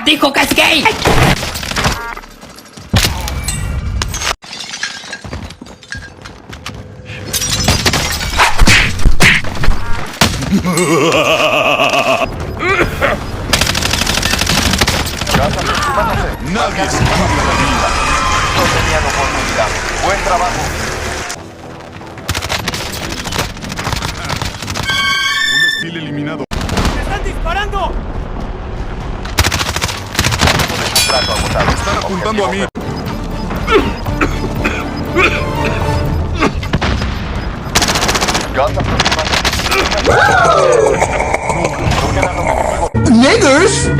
dijo que es gay. Nadie se cambia la vida. No tenían oportunidad. Buen trabajo. Un hostil eliminado. ¡Están disparando! Contrato agotado. Están apuntando a mí. Gas aproximado. No quedan objetivos. Niggers!